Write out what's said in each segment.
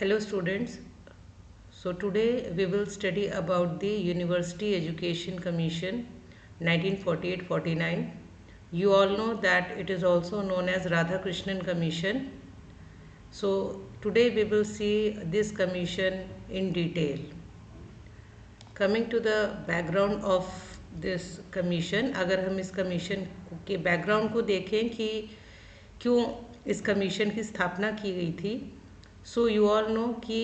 Hello students. So today we will study about the University Education Commission 1948-49. You all know that it is also known as Radhakrishnan Commission. So today we will see this commission in detail. Coming to the background of this commission, अगर हम इस commission के background को देखें कि क्यों इस commission की स्थापना की गई थी, सो यू ऑल नो कि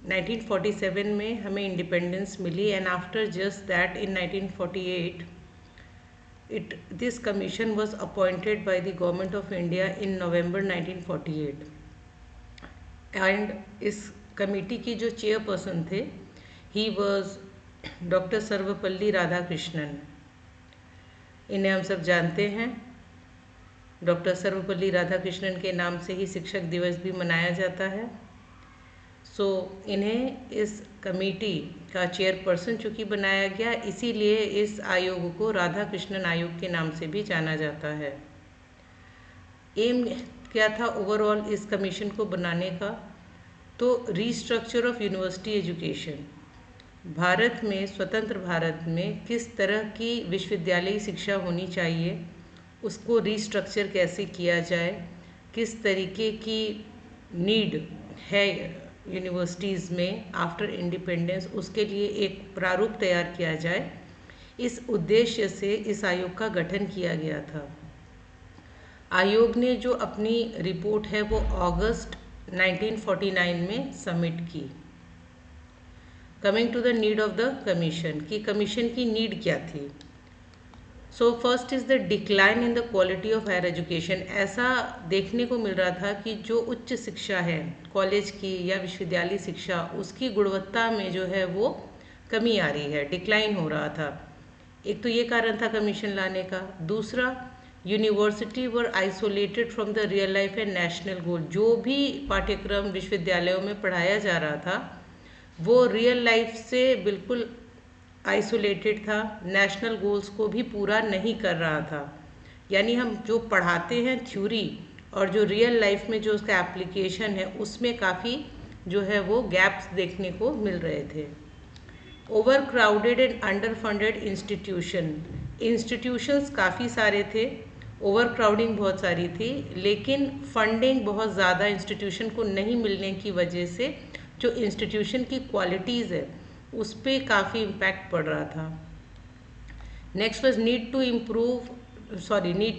1947 में हमें इंडिपेंडेंस मिली and after just that in 1948 this commission was appointed by the government of India in November 1948 and इस कमेटी की जो चेयरपर्सन थे he was doctor Sarvepalli Radhakrishnan. इन्हें हम सब जानते हैं. डॉक्टर सर्वपल्ली राधाकृष्णन के नाम से ही शिक्षक दिवस भी मनाया जाता है. सो इन्हें इस कमेटी का चेयरपर्सन चूँकि बनाया गया, इसीलिए इस आयोग को राधाकृष्णन आयोग के नाम से भी जाना जाता है. एम क्या था ओवरऑल इस कमीशन को बनाने का? तो restructure of university education. Bharat में, स्वतंत्र भारत में किस तरह की विश्वविद्यालयी शिक्षा होनी चाहिए, उसको रीस्ट्रक्चर कैसे किया जाए, किस तरीके की नीड है यूनिवर्सिटीज़ में आफ्टर इंडिपेंडेंस, उसके लिए एक प्रारूप तैयार किया जाए. इस उद्देश्य से इस आयोग का गठन किया गया था. आयोग ने जो अपनी रिपोर्ट है वो अगस्त 1949 में सबमिट की. Coming to the need of the commission, कि कमीशन की नीड क्या थी. So first is the decline in the quality of higher education. ऐसा देखने को मिल रहा था कि जो उच्च शिक्षा है, कॉलेज की या विश्वविद्यालय शिक्षा, उसकी गुणवत्ता में जो है वो कमी आ रही है, डिक्लाइन हो रहा था. एक तो ये कारण था कमीशन लाने का. दूसरा, university were isolated from the real life and national goal. जो भी पाठ्यक्रम विश्वविद्यालयों में पढ़ाया जा रहा था वो रियल लाइफ से बिल्कुल आइसोलेटेड था, नेशनल गोल्स को भी पूरा नहीं कर रहा था. यानी हम जो पढ़ाते हैं थ्योरी और जो रियल लाइफ में जो उसका एप्लीकेशन है उसमें काफ़ी जो है वो गैप्स देखने को मिल रहे थे. Over crowded and under funded institutions काफ़ी सारे थे, ओवर क्राउडिंग बहुत सारी थी, लेकिन फंडिंग बहुत ज़्यादा इंस्टीट्यूशन को नहीं मिलने की वजह से जो इंस्टीट्यूशन की क्वालिटीज़ है उस पर काफ़ी इम्पैक्ट पड़ रहा था. Next was need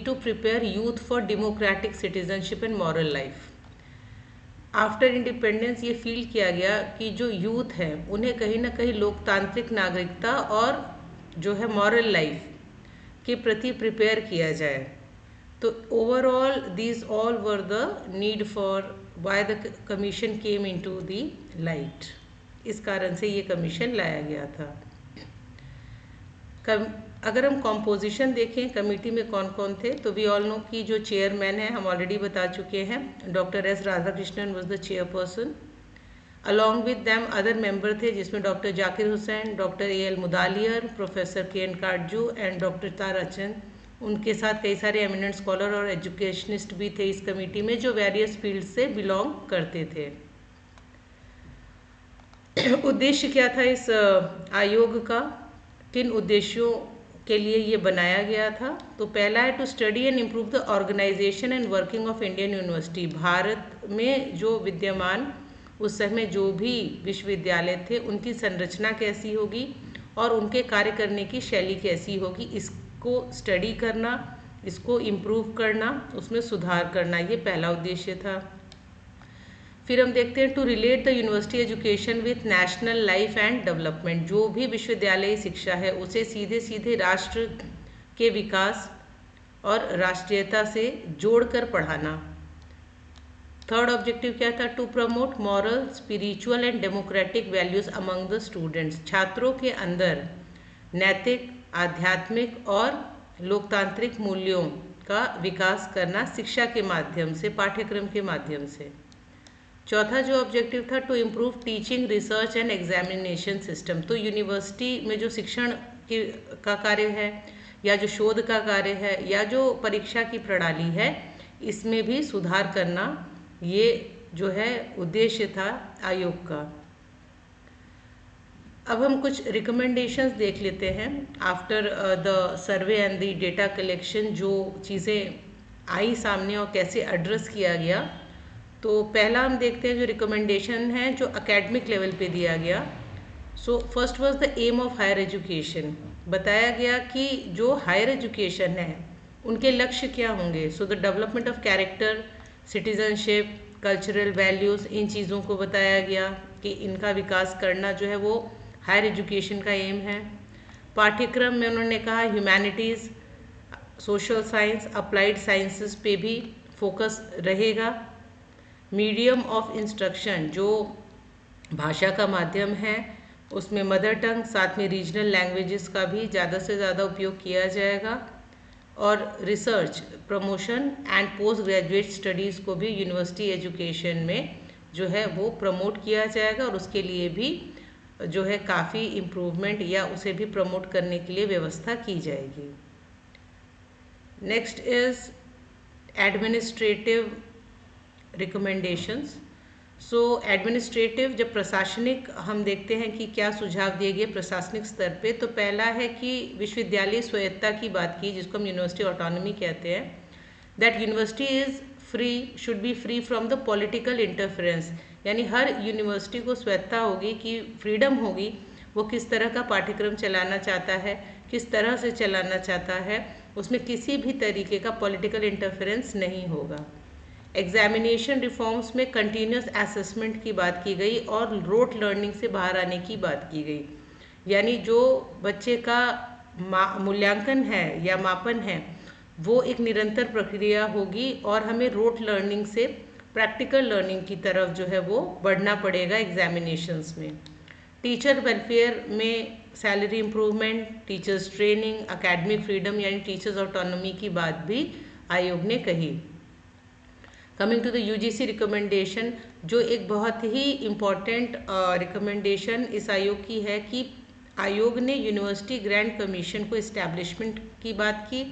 to prepare youth for democratic citizenship and moral life. After independence ये फील किया गया कि जो यूथ है उन्हें कहीं ना कहीं लोकतांत्रिक नागरिकता और जो है मॉरल लाइफ के प्रति प्रिपेयर किया जाए. तो overall these all were the need for why the commission came into the light. इस कारण से ये कमीशन लाया गया था. अगर हम कॉम्पोजिशन देखें कमेटी में कौन कौन थे, तो वी ऑल नो कि जो चेयरमैन है हम ऑलरेडी बता चुके हैं, doctor S Radhakrishnan was the chairperson. Along with them other member थे जिसमें doctor Zakir Hussain, doctor AL. Mudaliar, professor K. N.. Katju and doctor Tarachand. उनके साथ कई सारे एमिनेंट स्कॉलर और एजुकेशनिस्ट भी थे इस कमेटी में जो वेरियस फील्ड से बिलोंग करते थे. उद्देश्य क्या था इस आयोग का, किन उद्देश्यों के लिए ये बनाया गया था? तो पहला है to study and improve the organisation and working of Indian university. Bharat में जो विद्यमान उस समय जो भी विश्वविद्यालय थे उनकी संरचना कैसी होगी और उनके कार्य करने की शैली कैसी होगी, इसको स्टडी करना, इसको इम्प्रूव करना, उसमें सुधार करना, ये पहला उद्देश्य था. फिर हम देखते हैं to relate the university education with national life and development. जो भी विश्वविद्यालयी शिक्षा है उसे सीधे सीधे राष्ट्र के विकास और राष्ट्रीयता से जोड़कर पढ़ाना. थर्ड ऑब्जेक्टिव क्या था? To promote moral, spiritual and democratic values among the students. छात्रों के अंदर नैतिक, आध्यात्मिक और लोकतांत्रिक मूल्यों का विकास करना शिक्षा के माध्यम से, पाठ्यक्रम के माध्यम से. चौथा जो ऑब्जेक्टिव था to improve teaching, research and examination system. तो यूनिवर्सिटी में जो शिक्षण का कार्य है या जो शोध का कार्य है या जो परीक्षा की प्रणाली है इसमें भी सुधार करना, ये जो है उद्देश्य था आयोग का। अब हम कुछ रिकमेंडेशंस देख लेते हैं। After the survey and the data collection जो चीज़ें आई सामने और कैसे एड्रेस किया गया, तो पहला हम देखते हैं जो रिकमेंडेशन है जो एकेडमिक लेवल पे दिया गया। So first was the aim of higher education. बताया गया कि जो हायर एजुकेशन है उनके लक्ष्य क्या होंगे। So the development of character, citizenship, cultural values, इन चीज़ों को बताया गया कि इनका विकास करना जो है वो हायर एजुकेशन का एम है। पाठ्यक्रम में उन्होंने कहा humanities, social science, applied sciences पे भी फोकस रहेगा। मीडियम ऑफ इंस्ट्रक्शन, जो भाषा का माध्यम है उसमें मदर टंग साथ में रीजनल लैंग्वेजेस का भी ज़्यादा से ज़्यादा उपयोग किया जाएगा। और research, promotion and post graduate studies को भी यूनिवर्सिटी एजुकेशन में जो है वो प्रमोट किया जाएगा और उसके लिए भी जो है काफ़ी इम्प्रूवमेंट या उसे भी प्रमोट करने के लिए व्यवस्था की जाएगी। Next is administrative recommendations. So administrative, जब प्रशासनिक हम देखते हैं कि क्या सुझाव दिए गए प्रशासनिक स्तर पे, तो पहला है कि विश्वविद्यालय स्वायत्तता की बात की जिसको हम यूनिवर्सिटी ऑटोनॉमी कहते हैं। That university is free, should be free from the political interference, यानी हर यूनिवर्सिटी को स्वायत्तता होगी कि फ्रीडम होगी वो किस तरह का पाठ्यक्रम चलाना चाहता है, किस तरह से चलाना चाहता है, उसमें किसी भी तरीके का पॉलिटिकल इंटरफेरेंस नहीं होगा। एग्जामिनेशन रिफॉर्म्स में कंटिन्यूस असेसमेंट की बात की गई और रोट लर्निंग से बाहर आने की बात की गई, यानी जो बच्चे का मूल्यांकन है या मापन है वो एक निरंतर प्रक्रिया होगी और हमें रोट लर्निंग से प्रैक्टिकल लर्निंग की तरफ जो है वो बढ़ना पड़ेगा एग्जामिनेशंस में। टीचर वेलफेयर में salary improvement, teachers training, academic freedom यानी टीचर्स ऑटोनॉमी की बात भी आयोग ने कही। Coming to the UGC recommendation, जो एक बहुत ही इम्पॉर्टेंट रिकमेंडेशन इस आयोग की है कि आयोग ने यूनिवर्सिटी ग्रांट कमीशन को इस्टेब्लिशमेंट की बात की,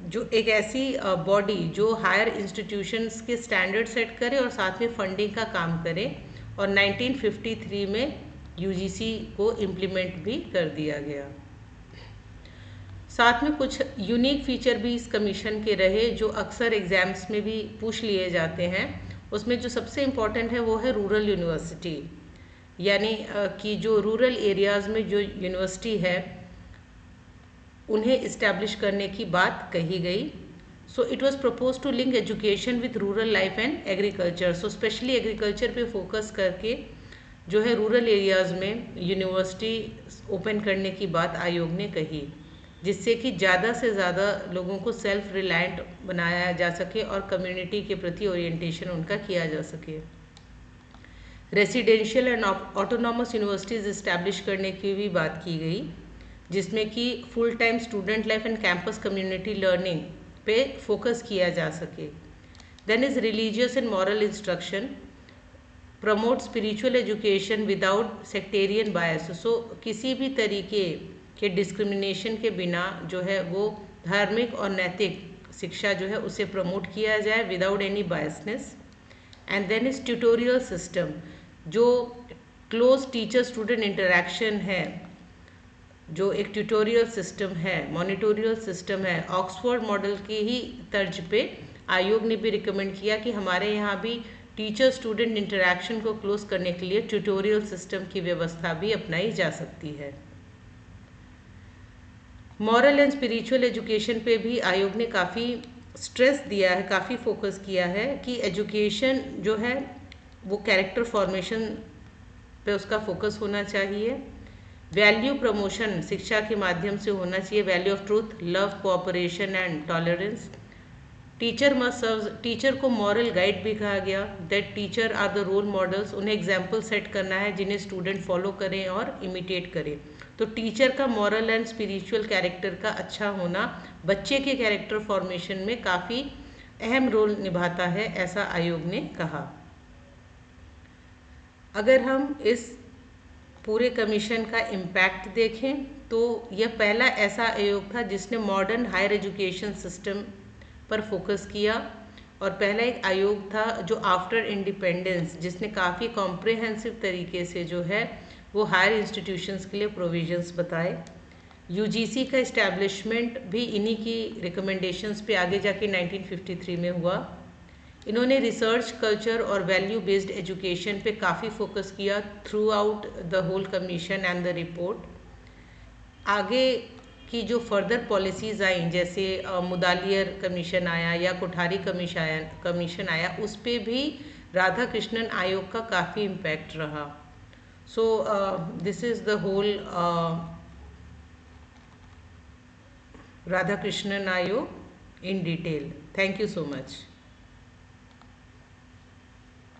जो एक ऐसी बॉडी जो हायर इंस्टीट्यूशंस के स्टैंडर्ड सेट करे और साथ में फंडिंग का काम करे, और 1953 में यूजीसी को इम्प्लीमेंट भी कर दिया गया। साथ में कुछ यूनिक फीचर भी इस कमीशन के रहे जो अक्सर एग्जाम्स में भी पूछ लिए जाते हैं। उसमें जो सबसे इम्पॉर्टेंट है वो है रूरल यूनिवर्सिटी, यानी कि जो रूरल एरियाज़ में जो यूनिवर्सिटी है उन्हें इस्टेब्लिश करने की बात कही गई। So it was propose to link education with rural life and agriculture. So specially agriculture पे फोकस करके जो है रूरल एरियाज़ में यूनिवर्सिटी ओपन करने की बात आयोग ने कही, जिससे कि ज़्यादा से ज़्यादा लोगों को सेल्फ रिलायंट बनाया जा सके और कम्युनिटी के प्रति ओरिएंटेशन उनका किया जा सके। Residential and autonomous universities establish करने की भी बात की गई, जिसमें कि full time student life and campus community learning पे फोकस किया जा सके। Then is religious and moral instruction, promote spiritual education without sectarian bias. So किसी भी तरीके के डिस्क्रिमिनेशन के बिना जो है वो धार्मिक और नैतिक शिक्षा जो है उसे प्रमोट किया जाए without any biasness. And then is tutorial system, जो क्लोज टीचर स्टूडेंट इंटरेक्शन है, जो एक ट्यूटोरियल सिस्टम है, मॉनिटोरियल सिस्टम है, ऑक्सफोर्ड मॉडल की ही तर्ज पे आयोग ने भी रिकमेंड किया कि हमारे यहाँ भी टीचर स्टूडेंट इंटरेक्शन को क्लोज करने के लिए ट्यूटोरियल सिस्टम की व्यवस्था भी अपनाई जा सकती है। मॉरल एंड स्पिरिचुअल एजुकेशन पे भी आयोग ने काफ़ी स्ट्रेस दिया है, काफ़ी फोकस किया है कि एजुकेशन जो है वो कैरेक्टर फॉर्मेशन पे उसका फोकस होना चाहिए। वैल्यू प्रमोशन शिक्षा के माध्यम से होना चाहिए, value of truth, love, cooperation and tolerance. Teacher must serve, teacher को मॉरल गाइड भी कहा गया, that teacher are the role models, उन्हें एग्जाम्पल सेट करना है जिन्हें स्टूडेंट फॉलो करें और इमिटेट करें। तो टीचर का मॉरल एंड स्पिरिचुअल कैरेक्टर का अच्छा होना बच्चे के कैरेक्टर फॉर्मेशन में काफ़ी अहम रोल निभाता है, ऐसा आयोग ने कहा। अगर हम इस पूरे कमीशन का इम्पैक्ट देखें तो यह पहला ऐसा आयोग था जिसने मॉडर्न हायर एजुकेशन सिस्टम पर फोकस किया और पहला एक आयोग था जो आफ्टर इंडिपेंडेंस, जिसने काफ़ी कॉम्प्रिहेंसिव तरीके से जो है वो हायर इंस्टीट्यूशंस के लिए प्रोविजंस बताए। यूजीसी का इस्टेब्लिशमेंट भी इन्हीं की रिकमेंडेशंस पे आगे जाके 1953 में हुआ। इन्होंने रिसर्च कल्चर और वैल्यू बेस्ड एजुकेशन पे काफ़ी फोकस किया throughout the whole commission and the report. आगे की जो फर्दर पॉलिसीज़ आई, जैसे मुदालियर कमीशन आया या कोठारी कमीशन आया, उस पर भी राधा कृष्णन आयोग का काफ़ी इम्पैक्ट रहा। So this is the whole Radhakrishnan Ayog in detail. Thank you so much.